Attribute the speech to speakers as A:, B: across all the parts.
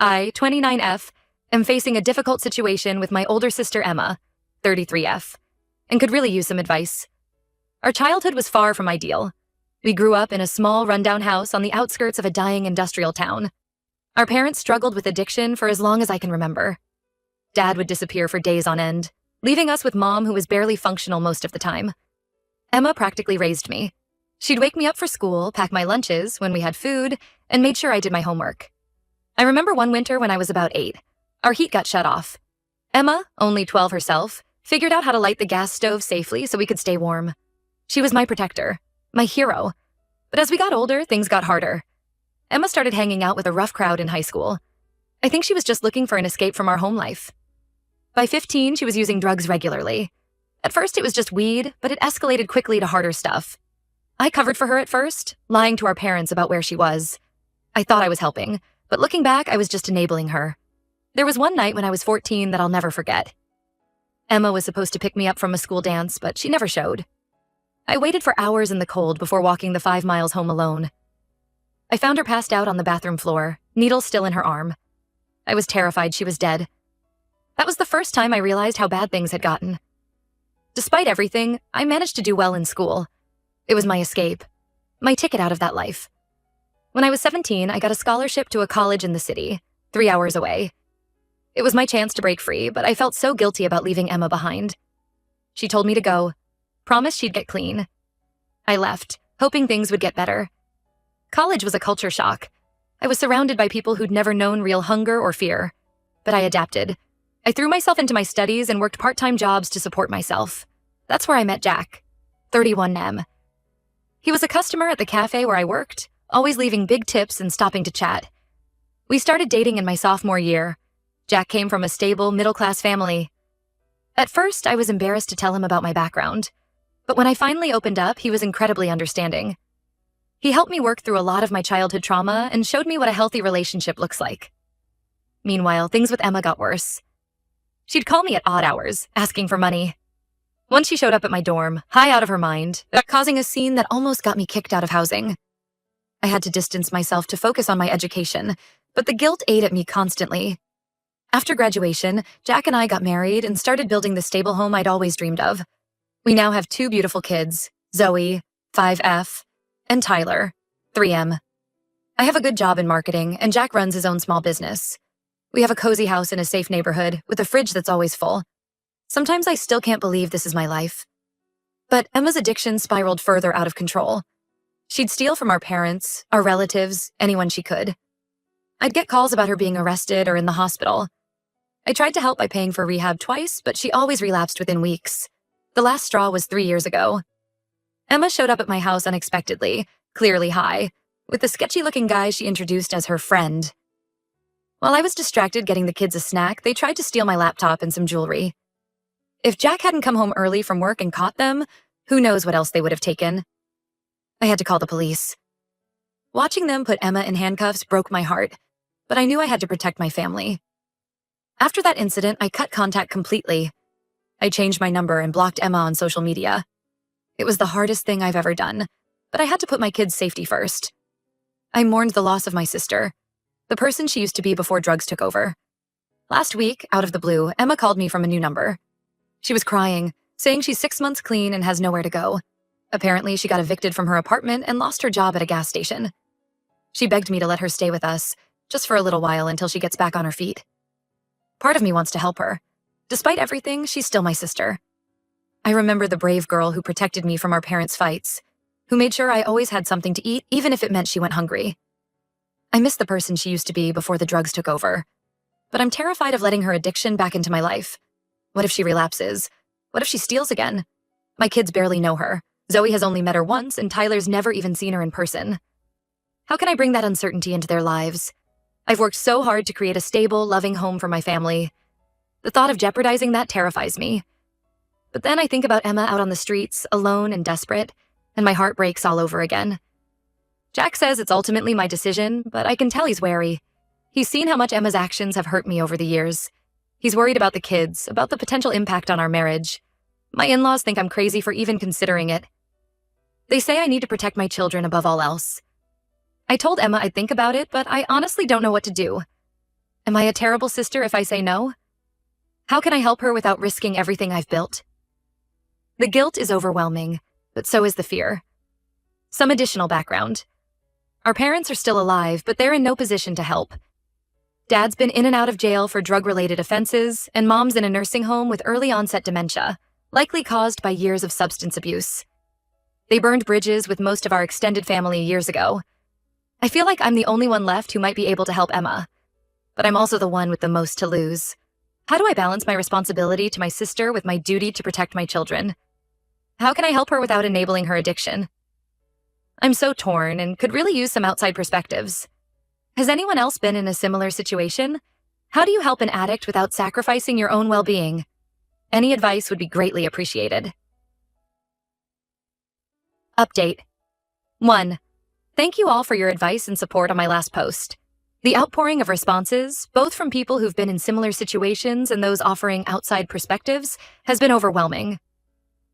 A: I, 29F, am facing a difficult situation with my older sister Emma, 33F, and could really use some advice. Our childhood was far from ideal. We grew up in a small, rundown house on the outskirts of a dying industrial town. Our parents struggled with addiction for as long as I can remember. Dad would disappear for days on end, leaving us with Mom who was barely functional most of the time. Emma practically raised me. She'd wake me up for school, pack my lunches when we had food, and made sure I did my homework. I remember one winter when I was about 8. Our heat got shut off. Emma, only 12 herself, figured out how to light the gas stove safely so we could stay warm. She was my protector, my hero. But as we got older, things got harder. Emma started hanging out with a rough crowd in high school. I think she was just looking for an escape from our home life. By 15, she was using drugs regularly. At first, it was just weed, but it escalated quickly to harder stuff. I covered for her at first, lying to our parents about where she was. I thought I was helping, but looking back, I was just enabling her. There was one night when I was 14 that I'll never forget. Emma was supposed to pick me up from a school dance, but she never showed. I waited for hours in the cold before walking the 5 miles home alone. I found her passed out on the bathroom floor, needle still in her arm. I was terrified she was dead. That was the first time I realized how bad things had gotten. Despite everything, I managed to do well in school. It was my escape, my ticket out of that life. When I was 17, I got a scholarship to a college in the city, 3 hours away. It was my chance to break free, but I felt so guilty about leaving Emma behind. She told me to go, promised she'd get clean. I left, hoping things would get better. College was a culture shock. I was surrounded by people who'd never known real hunger or fear. But I adapted. I threw myself into my studies and worked part-time jobs to support myself. That's where I met Jack, 31M. He was a customer at the cafe where I worked, always leaving big tips and stopping to chat. We started dating in my sophomore year. Jack came from a stable, middle-class family. At first, I was embarrassed to tell him about my background. But when I finally opened up, he was incredibly understanding. He helped me work through a lot of my childhood trauma and showed me what a healthy relationship looks like. Meanwhile, things with Emma got worse. She'd call me at odd hours, asking for money. Once she showed up at my dorm, high out of her mind, causing a scene that almost got me kicked out of housing. I had to distance myself to focus on my education, but the guilt ate at me constantly. After graduation, Jack and I got married and started building the stable home I'd always dreamed of. We now have 2 beautiful kids, Zoe, 5F, and Tyler, 3M. I have a good job in marketing, and Jack runs his own small business. We have a cozy house in a safe neighborhood with a fridge that's always full. Sometimes I still can't believe this is my life. But Emma's addiction spiraled further out of control. She'd steal from our parents, our relatives, anyone she could. I'd get calls about her being arrested or in the hospital. I tried to help by paying for rehab twice, but she always relapsed within weeks. The last straw was 3 years ago. Emma showed up at my house unexpectedly, clearly high, with the sketchy-looking guy she introduced as her friend. While I was distracted getting the kids a snack, they tried to steal my laptop and some jewelry. If Jack hadn't come home early from work and caught them, who knows what else they would have taken. I had to call the police. Watching them put Emma in handcuffs broke my heart, but I knew I had to protect my family. After that incident, I cut contact completely. I changed my number and blocked Emma on social media. It was the hardest thing I've ever done, but I had to put my kids' safety first. I mourned the loss of my sister, the person she used to be before drugs took over. Last week, out of the blue, Emma called me from a new number. She was crying, saying she's 6 months clean and has nowhere to go. Apparently, she got evicted from her apartment and lost her job at a gas station. She begged me to let her stay with us, just for a little while until she gets back on her feet. Part of me wants to help her. Despite everything, she's still my sister. I remember the brave girl who protected me from our parents' fights, who made sure I always had something to eat, even if it meant she went hungry. I miss the person she used to be before the drugs took over. But I'm terrified of letting her addiction back into my life. What if she relapses? What if she steals again? My kids barely know her. Zoe has only met her once, and Tyler's never even seen her in person. How can I bring that uncertainty into their lives? I've worked so hard to create a stable, loving home for my family. The thought of jeopardizing that terrifies me. But then I think about Emma out on the streets, alone and desperate, and my heart breaks all over again. Jack says it's ultimately my decision, but I can tell he's wary. He's seen how much Emma's actions have hurt me over the years. He's worried about the kids, about the potential impact on our marriage. My in-laws think I'm crazy for even considering it. They say I need to protect my children above all else. I told Emma I'd think about it, but I honestly don't know what to do. Am I a terrible sister if I say no? How can I help her without risking everything I've built? The guilt is overwhelming, but so is the fear. Some additional background. Our parents are still alive, but they're in no position to help. Dad's been in and out of jail for drug-related offenses, and Mom's in a nursing home with early-onset dementia, likely caused by years of substance abuse. They burned bridges with most of our extended family years ago. I feel like I'm the only one left who might be able to help Emma, but I'm also the one with the most to lose. How do I balance my responsibility to my sister with my duty to protect my children? How can I help her without enabling her addiction? I'm so torn and could really use some outside perspectives. Has anyone else been in a similar situation? How do you help an addict without sacrificing your own well-being? Any advice would be greatly appreciated. Update. 1. Thank you all for your advice and support on my last post. The outpouring of responses, both from people who've been in similar situations and those offering outside perspectives, has been overwhelming.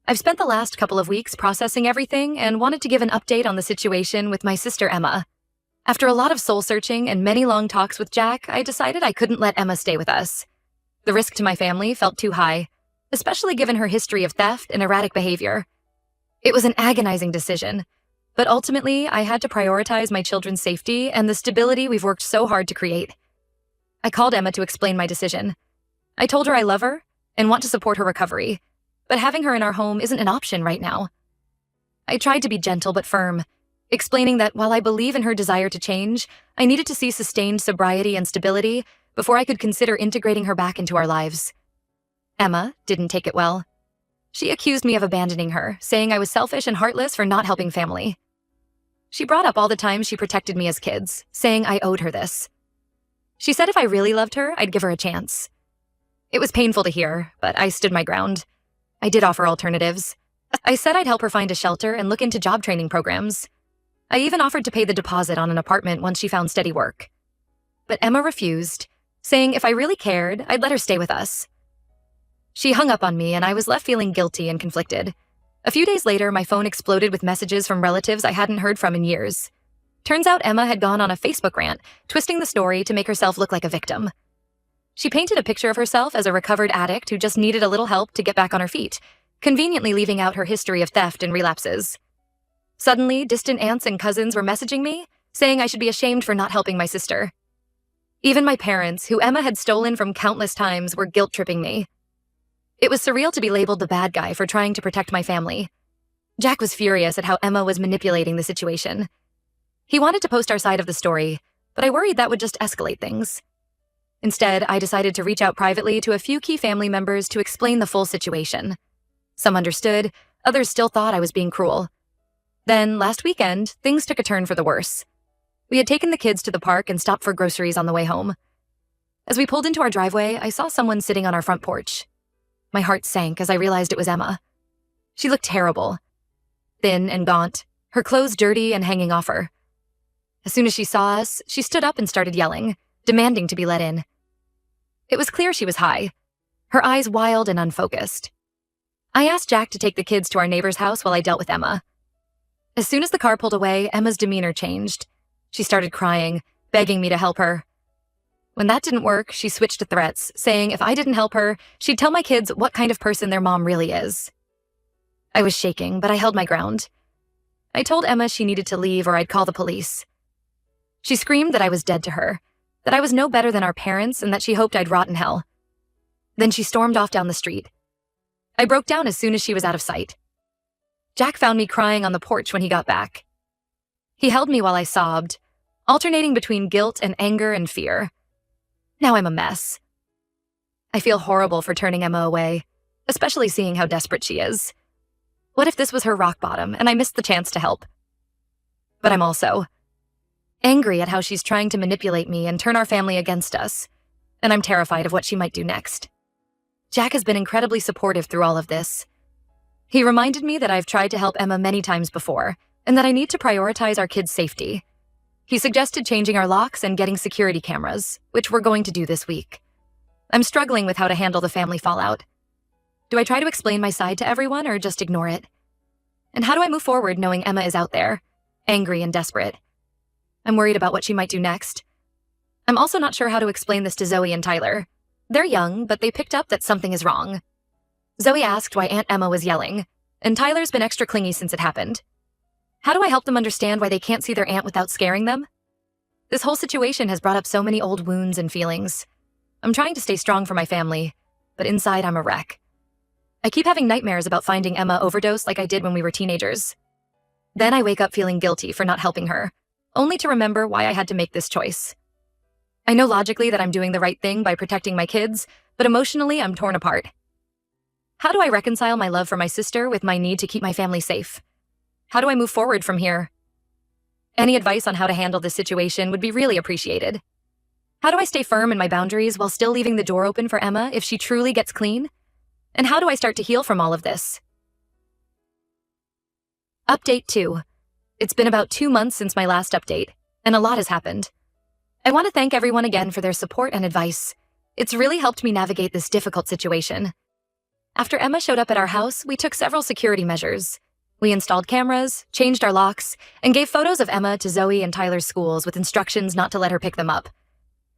A: I've spent the last couple of weeks processing everything and wanted to give an update on the situation with my sister Emma. After a lot of soul-searching and many long talks with Jack, I decided I couldn't let Emma stay with us. The risk to my family felt too high, especially given her history of theft and erratic behavior. It was an agonizing decision, but ultimately I had to prioritize my children's safety and the stability we've worked so hard to create. I called Emma to explain my decision. I told her I love her and want to support her recovery, but having her in our home isn't an option right now. I tried to be gentle but firm, explaining that while I believe in her desire to change, I needed to see sustained sobriety and stability before I could consider integrating her back into our lives. Emma didn't take it well. She accused me of abandoning her, saying I was selfish and heartless for not helping family. She brought up all the times she protected me as kids, saying I owed her this. She said if I really loved her, I'd give her a chance. It was painful to hear, but I stood my ground. I did offer alternatives. I said I'd help her find a shelter and look into job training programs. I even offered to pay the deposit on an apartment once she found steady work. But Emma refused, saying if I really cared, I'd let her stay with us. She hung up on me and I was left feeling guilty and conflicted. A few days later, my phone exploded with messages from relatives I hadn't heard from in years. Turns out Emma had gone on a Facebook rant, twisting the story to make herself look like a victim. She painted a picture of herself as a recovered addict who just needed a little help to get back on her feet, conveniently leaving out her history of theft and relapses. Suddenly, distant aunts and cousins were messaging me, saying I should be ashamed for not helping my sister. Even my parents, who Emma had stolen from countless times, were guilt-tripping me. It was surreal to be labeled the bad guy for trying to protect my family. Jack was furious at how Emma was manipulating the situation. He wanted to post our side of the story, but I worried that would just escalate things. Instead, I decided to reach out privately to a few key family members to explain the full situation. Some understood, others still thought I was being cruel. Then, last weekend, things took a turn for the worse. We had taken the kids to the park and stopped for groceries on the way home. As we pulled into our driveway, I saw someone sitting on our front porch. My heart sank as I realized it was Emma. She looked terrible. Thin and gaunt, her clothes dirty and hanging off her. As soon as she saw us, she stood up and started yelling, demanding to be let in. It was clear she was high, her eyes wild and unfocused. I asked Jack to take the kids to our neighbor's house while I dealt with Emma. As soon as the car pulled away, Emma's demeanor changed. She started crying, begging me to help her. When that didn't work, she switched to threats, saying if I didn't help her, she'd tell my kids what kind of person their mom really is. I was shaking, but I held my ground. I told Emma she needed to leave or I'd call the police. She screamed that I was dead to her, that I was no better than our parents, and that she hoped I'd rot in hell. Then she stormed off down the street. I broke down as soon as she was out of sight. Jack found me crying on the porch when he got back. He held me while I sobbed, alternating between guilt and anger and fear. Now I'm a mess. I feel horrible for turning Emma away, especially seeing how desperate she is. What if this was her rock bottom and I missed the chance to help? But I'm also angry at how she's trying to manipulate me and turn our family against us, and I'm terrified of what she might do next. Jack has been incredibly supportive through all of this. He reminded me that I've tried to help Emma many times before, and that I need to prioritize our kids' safety. He suggested changing our locks and getting security cameras, which we're going to do this week. I'm struggling with how to handle the family fallout. Do I try to explain my side to everyone or just ignore it? And how do I move forward knowing Emma is out there, angry and desperate? I'm worried about what she might do next. I'm also not sure how to explain this to Zoe and Tyler. They're young, but they picked up that something is wrong. Zoe asked why Aunt Emma was yelling, and Tyler's been extra clingy since it happened. How do I help them understand why they can't see their aunt without scaring them? This whole situation has brought up so many old wounds and feelings. I'm trying to stay strong for my family, but inside I'm a wreck. I keep having nightmares about finding Emma overdosed like I did when we were teenagers. Then I wake up feeling guilty for not helping her, only to remember why I had to make this choice. I know logically that I'm doing the right thing by protecting my kids, but emotionally I'm torn apart. How do I reconcile my love for my sister with my need to keep my family safe? How do I move forward from here? Any advice on how to handle this situation would be really appreciated. How do I stay firm in my boundaries while still leaving the door open for Emma if she truly gets clean? And how do I start to heal from all of this? Update 2. It's been about 2 months since my last update, and a lot has happened. I want to thank everyone again for their support and advice. It's really helped me navigate this difficult situation. After Emma showed up at our house, we took several security measures. We installed cameras, changed our locks, and gave photos of Emma to Zoe and Tyler's schools with instructions not to let her pick them up.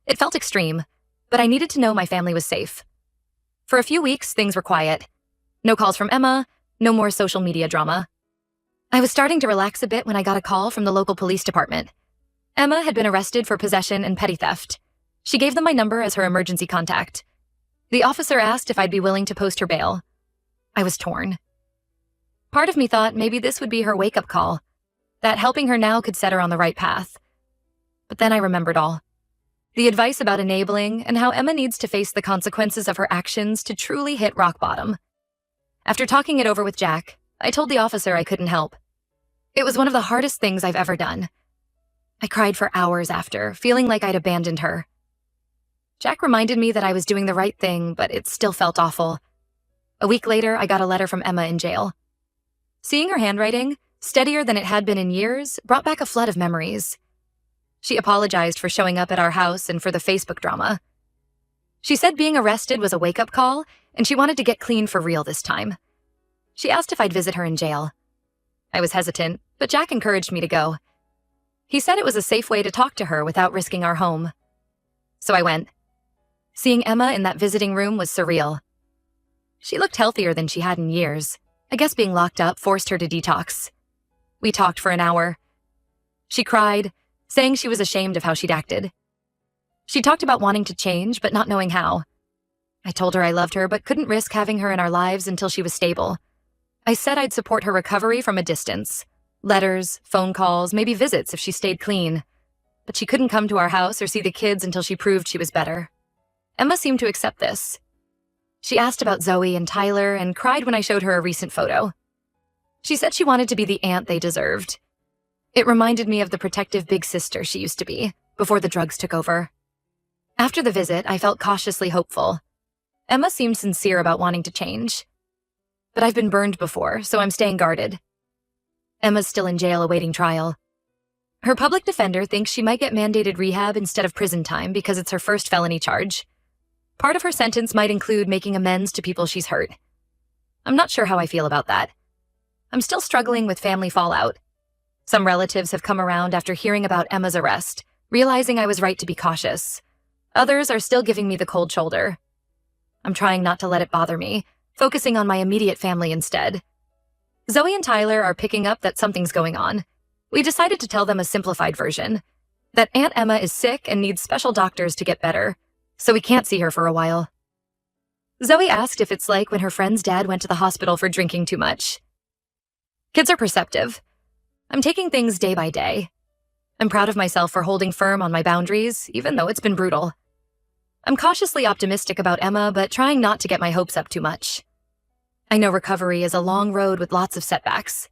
A: It felt extreme, but I needed to know my family was safe. For a few weeks, things were quiet. No calls from Emma, no more social media drama. I was starting to relax a bit when I got a call from the local police department. Emma had been arrested for possession and petty theft. She gave them my number as her emergency contact. The officer asked if I'd be willing to post her bail. I was torn. Part of me thought maybe this would be her wake-up call, that helping her now could set her on the right path. But then I remembered all. The advice about enabling and how Emma needs to face the consequences of her actions to truly hit rock bottom. After talking it over with Jack, I told the officer I couldn't help. It was one of the hardest things I've ever done. I cried for hours after, feeling like I'd abandoned her. Jack reminded me that I was doing the right thing, but it still felt awful. A week later, I got a letter from Emma in jail. Seeing her handwriting, steadier than it had been in years, brought back a flood of memories. She apologized for showing up at our house and for the Facebook drama. She said being arrested was a wake-up call, and she wanted to get clean for real this time. She asked if I'd visit her in jail. I was hesitant, but Jack encouraged me to go. He said it was a safe way to talk to her without risking our home. So I went. Seeing Emma in that visiting room was surreal. She looked healthier than she had in years. I guess being locked up forced her to detox. We talked for an hour. She cried, saying she was ashamed of how she'd acted. She talked about wanting to change, but not knowing how. I told her I loved her, but couldn't risk having her in our lives until she was stable. I said I'd support her recovery from a distance. Letters, phone calls, maybe visits if she stayed clean. But she couldn't come to our house or see the kids until she proved she was better. Emma seemed to accept this. She asked about Zoe and Tyler and cried when I showed her a recent photo. She said she wanted to be the aunt they deserved. It reminded me of the protective big sister she used to be, before the drugs took over. After the visit, I felt cautiously hopeful. Emma seemed sincere about wanting to change. But I've been burned before, so I'm staying guarded. Emma's still in jail awaiting trial. Her public defender thinks she might get mandated rehab instead of prison time because it's her first felony charge. Part of her sentence might include making amends to people she's hurt. I'm not sure how I feel about that. I'm still struggling with family fallout. Some relatives have come around after hearing about Emma's arrest, realizing I was right to be cautious. Others are still giving me the cold shoulder. I'm trying not to let it bother me, focusing on my immediate family instead. Zoe and Tyler are picking up that something's going on. We decided to tell them a simplified version, that Aunt Emma is sick and needs special doctors to get better, so we can't see her for a while. Zoe asked if it's like when her friend's dad went to the hospital for drinking too much. Kids are perceptive. I'm taking things day by day. I'm proud of myself for holding firm on my boundaries, even though it's been brutal. I'm cautiously optimistic about Emma, but trying not to get my hopes up too much. I know recovery is a long road with lots of setbacks.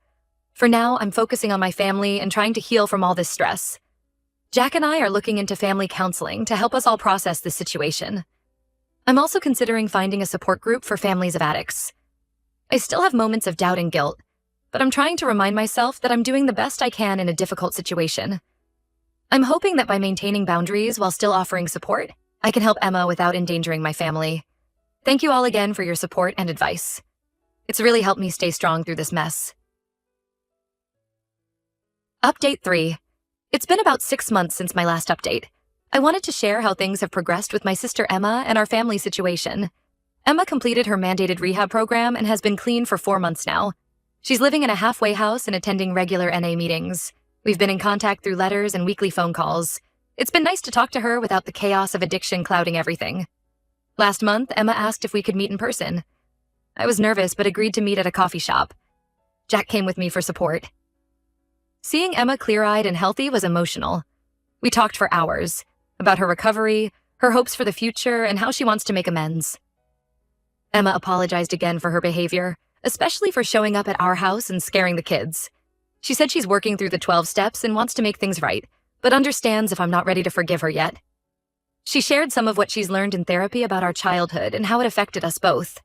A: For now, I'm focusing on my family and trying to heal from all this stress. Jack and I are looking into family counseling to help us all process this situation. I'm also considering finding a support group for families of addicts. I still have moments of doubt and guilt, but I'm trying to remind myself that I'm doing the best I can in a difficult situation. I'm hoping that by maintaining boundaries while still offering support, I can help Emma without endangering my family. Thank you all again for your support and advice. It's really helped me stay strong through this mess. Update 3. It's been about 6 months since my last update. I wanted to share how things have progressed with my sister Emma and our family situation. Emma completed her mandated rehab program and has been clean for 4 months now. She's living in a halfway house and attending regular NA meetings. We've been in contact through letters and weekly phone calls. It's been nice to talk to her without the chaos of addiction clouding everything. Last month, Emma asked if we could meet in person. I was nervous but agreed to meet at a coffee shop. Jack came with me for support. Seeing Emma clear-eyed and healthy was emotional. We talked for hours about her recovery, her hopes for the future, and how she wants to make amends. Emma apologized again for her behavior, especially for showing up at our house and scaring the kids. She said she's working through the 12 steps and wants to make things right, but understands if I'm not ready to forgive her yet. She shared some of what she's learned in therapy about our childhood and how it affected us both.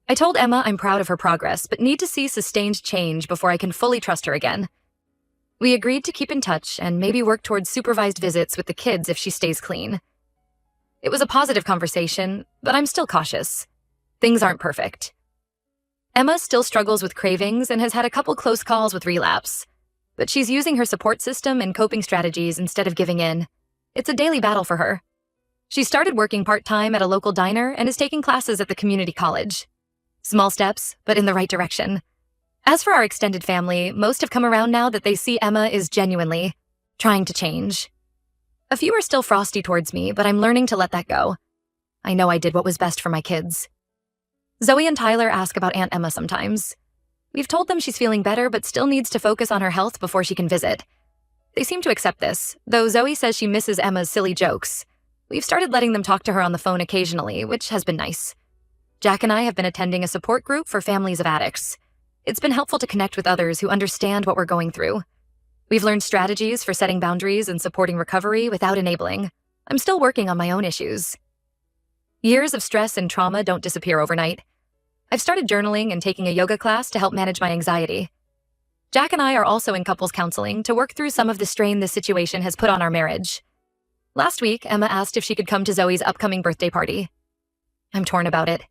A: I told Emma I'm proud of her progress, but need to see sustained change before I can fully trust her again. We agreed to keep in touch and maybe work towards supervised visits with the kids if she stays clean. It was a positive conversation, but I'm still cautious. Things aren't perfect. Emma still struggles with cravings and has had a couple close calls with relapse, but she's using her support system and coping strategies instead of giving in. It's a daily battle for her. She started working part-time at a local diner and is taking classes at the community college. Small steps, but in the right direction. As for our extended family, most have come around now that they see Emma is genuinely trying to change. A few are still frosty towards me, but I'm learning to let that go. I know I did what was best for my kids. Zoe and Tyler ask about Aunt Emma sometimes. We've told them she's feeling better but still needs to focus on her health before she can visit. They seem to accept this, though Zoe says she misses Emma's silly jokes. We've started letting them talk to her on the phone occasionally, which has been nice. Jack and I have been attending a support group for families of addicts. It's been helpful to connect with others who understand what we're going through. We've learned strategies for setting boundaries and supporting recovery without enabling. I'm still working on my own issues. Years of stress and trauma don't disappear overnight. I've started journaling and taking a yoga class to help manage my anxiety. Jack and I are also in couples counseling to work through some of the strain this situation has put on our marriage. Last week, Emma asked if she could come to Zoe's upcoming birthday party. I'm torn about it.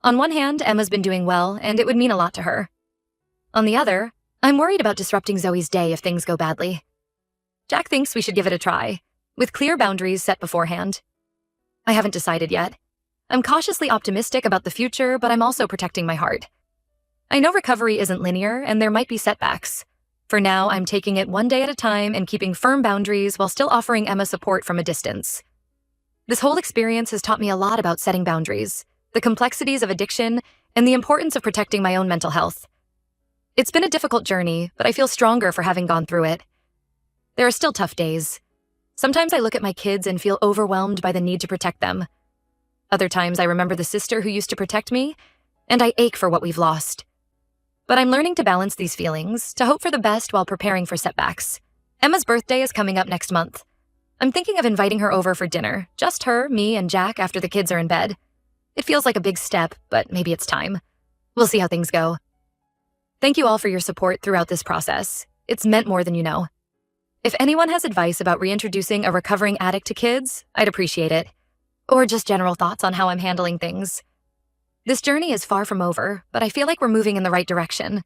A: On one hand, Emma's been doing well, and it would mean a lot to her. On the other, I'm worried about disrupting Zoe's day if things go badly. Jack thinks we should give it a try, with clear boundaries set beforehand. I haven't decided yet. I'm cautiously optimistic about the future, but I'm also protecting my heart. I know recovery isn't linear, and there might be setbacks. For now, I'm taking it one day at a time and keeping firm boundaries while still offering Emma support from a distance. This whole experience has taught me a lot about setting boundaries, the complexities of addiction, and the importance of protecting my own mental health. It's been a difficult journey, but I feel stronger for having gone through it. There are still tough days. Sometimes I look at my kids and feel overwhelmed by the need to protect them. Other times I remember the sister who used to protect me, and I ache for what we've lost. But I'm learning to balance these feelings, to hope for the best while preparing for setbacks. Emma's birthday is coming up next month. I'm thinking of inviting her over for dinner, just her, me, and Jack after the kids are in bed. It feels like a big step, but maybe it's time. We'll see how things go. Thank you all for your support throughout this process. It's meant more than you know. If anyone has advice about reintroducing a recovering addict to kids, I'd appreciate it. Or just general thoughts on how I'm handling things. This journey is far from over, but I feel like we're moving in the right direction.